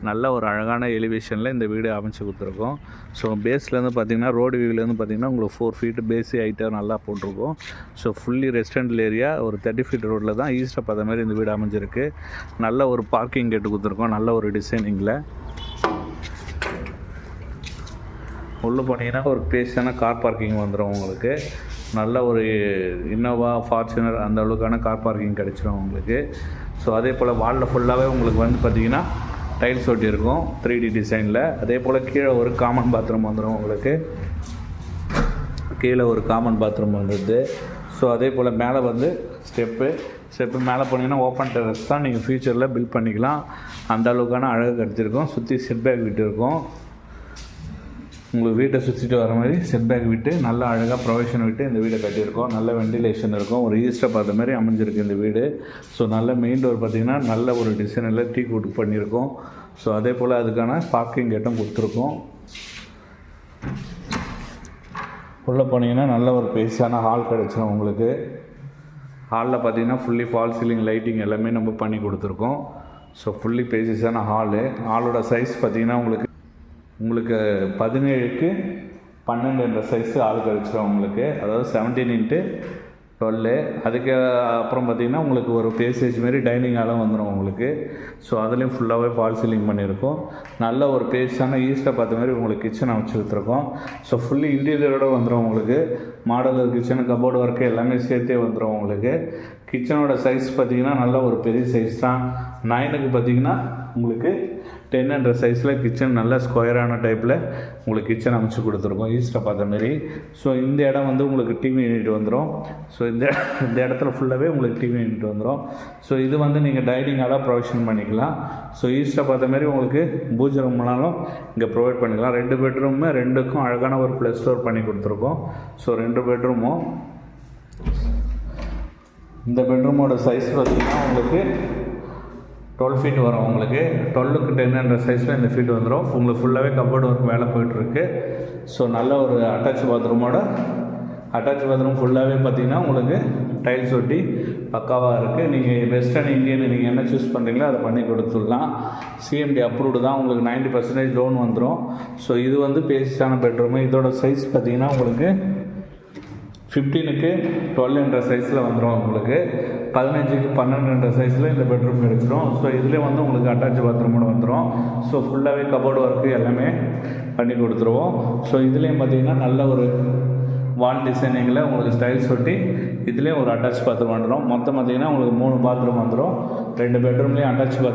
நல்ல ஒரு அழகான எலிவேஷனில் இந்த வீடு அமைச்சு கொடுத்துருக்கோம். ஸோ பேஸ்லேருந்து பார்த்திங்கன்னா ரோடு வியூலேருந்து பார்த்திங்கன்னா உங்களுக்கு 4 ஃபீட்டு பேஸி ஹைட்டாக நல்லா போட்டிருக்கோம். ஸோ ஃபுல்லி ரெசிடென்டல் ஏரியா ஒரு 30 ஃபீட் ரோட்டில் தான் ஈஸ்ட்டை பார்த்த மாதிரி இந்த வீடு அமைஞ்சிருக்கு. நல்ல ஒரு பார்க்கிங் கேட்டு கொடுத்துருக்கோம், நல்ல ஒரு டிசைனிங்கில். உள்ளே போனீங்கன்னா ஒரு பேஸான கார் பார்க்கிங் வந்துடும் உங்களுக்கு. நல்ல ஒரு இன்னோவா, ஃபார்ச்சுனர் அந்த அளவுக்கான கார் பார்க்கிங் கிடச்சிரும் உங்களுக்கு. ஸோ அதே போல் வாலில் ஃபுல்லாகவே உங்களுக்கு வந்து பார்த்திங்கன்னா டைல்ஸ் ஒட்டியிருக்கும் 3D டிசைனில். அதே போல் கீழே ஒரு காமன் பாத்ரூம் வந்துடும் உங்களுக்கு. கீழே ஒரு காமன் பாத்ரூம் வந்துடுது. ஸோ அதே போல் மேலே வந்து ஸ்டெப்பு மேலே போனீங்கன்னா ஓப்பன் டெரஸ் தான், நீங்கள் ஃப்யூச்சரில் பில்ட் பண்ணிக்கலாம். அந்த அளவுக்கான அழகு கிடச்சிருக்கும். சுற்றி செட்பேக் விட்டு இருக்கும். உங்களுக்கு வீட்டை சுற்றிட்டு வர மாதிரி செட்பேக் விட்டு நல்லா அழகாக ப்ரொவிஷன் விட்டு இந்த வீடை கட்டியிருக்கோம். நல்ல வெண்டிலேஷன் இருக்கும். ஒரு ஈஸ்ட்டை பார்த்த மாதிரி அமைஞ்சிருக்கு இந்த வீடு. ஸோ நல்ல மெயின் டோர் பார்த்திங்கன்னா நல்ல ஒரு டிசைனில் டீ கூட்டு பண்ணியிருக்கோம். ஸோ அதே போல் அதுக்கான பார்க்கிங் கேட்டும் கொடுத்துருக்கோம். உள்ளே போனீங்கன்னா நல்ல ஒரு பேஸான ஹால் கிடச்சிடும் உங்களுக்கு. ஹாலில் பார்த்திங்கன்னா ஃபுல்லி ஃபால் சீலிங் லைட்டிங் எல்லாமே நம்ம பண்ணி கொடுத்துருக்கோம். ஸோ ஃபுல்லி பேஸஸான ஹாலோட சைஸ் பார்த்திங்கன்னா உங்களுக்கு 17க்கு 12 என்ற சைஸு ஹால் கிடச்சிடும் உங்களுக்கு. அதாவது 17x12. அதுக்கு அப்புறம் பார்த்திங்கன்னா உங்களுக்கு ஒரு பேசேஜ் மாரி டைனிங் ஹாலும் வந்துடும் உங்களுக்கு. ஸோ அதுலேயும் ஃபுல்லாகவே ஃபால் சீலிங் பண்ணியிருக்கோம். நல்ல ஒரு பேஸான ஈஸ்ட்டை பார்த்த மாதிரி உங்களுக்கு கிச்சன் அமைச்சு கொடுத்துருக்கோம். ஸோ ஃபுல்லி இன்டீரியரோடு வந்துடும் உங்களுக்கு. மாடலர் கிச்சனு, கபோர்டு ஒர்க்கு எல்லாமே சேர்த்தே வந்துடும் உங்களுக்கு. கிச்சனோட சைஸ் பார்த்திங்கன்னா நல்ல ஒரு பெரிய சைஸ் தான். 9க்கு பார்த்திங்கன்னா உங்களுக்கு 10 என்ற சைஸில் கிச்சன் நல்ல ஸ்கொயரான டைப்பில் உங்களுக்கு கிச்சன் அமைச்சு கொடுத்துருக்கோம் ஈஸ்ட்டை பார்த்த மாரி. ஸோ இந்த இடம் வந்து உங்களுக்கு டிவி யூனிட் வந்துடும். ஸோ இந்த இடத்துல ஃபுல்லாகவே உங்களுக்கு டிவி யூனிட் வந்துடும். ஸோ இது வந்து நீங்கள் டைனிங் ஹாலாக ப்ரொவிஷன் பண்ணிக்கலாம். ஸோ ஈஸ்ட்டை பார்த்த மாதிரி உங்களுக்கு பூஜை ரூம்னாலும் இங்கே ப்ரொவைட் பண்ணிக்கலாம். 2 பெட்ரூமு, 2க்கும் அழகான ஒரு ப்ளஸ் டோர் பண்ணி கொடுத்துருக்கோம். ஸோ 2 பெட்ரூமும் இந்த பெட்ரூமோட சைஸ் பார்த்திங்கன்னா உங்களுக்கு 12 ஃபீட் வரும் உங்களுக்கு. 12க்கு 10 என்ற சைஸில் இந்த ஃபீட் வந்துடும். உங்களுக்கு ஃபுல்லாகவே கபோர்டு ஒர்க் வேலை போய்ட்டுருக்கு. ஸோ நல்ல ஒரு அட்டாச் பாத்ரூம் ஃபுல்லாகவே பார்த்திங்கன்னா உங்களுக்கு டைல்ஸ் ஒட்டி பக்காவாக இருக்குது. நீங்கள் வெஸ்டர்ன் இந்தியன் நீங்கள் என்ன சூஸ் பண்ணுறீங்களோ அதை பண்ணி கொடுத்துடலாம். சிஎம்டி அப்ரூவ்டு தான். உங்களுக்கு 90% லோன் வந்துடும். ஸோ இது வந்து பேசிஸான பெட்ரூமு. இதோட சைஸ் பார்த்திங்கன்னா உங்களுக்கு 15க்கு 12 என்ற சைஸில் வந்துடும் உங்களுக்கு. 15க்கு 12 என்ற சைஸில் இந்த பெட்ரூம் கிடைச்சிடும். ஸோ இதுலேயே வந்து உங்களுக்கு அட்டாச் பாத்ரூமோட வந்துடும். ஸோ ஃபுல்லாகவே கபோர்டு ஒர்க்கு எல்லாமே பண்ணி கொடுத்துருவோம். ஸோ இதுலேயும் பார்த்திங்கன்னா நல்ல ஒரு வால் டிசைனிங்கில் உங்களுக்கு ஸ்டைல்ஸ் ஒட்டி இதுலேயும் ஒரு அட்டாச் பாத்ரூம் வந்துடும். மொத்தம் பார்த்திங்கன்னா உங்களுக்கு 3 பாத்ரூம் வந்துடும். 2 பெட்ரூம்லேயும் அட்டாச்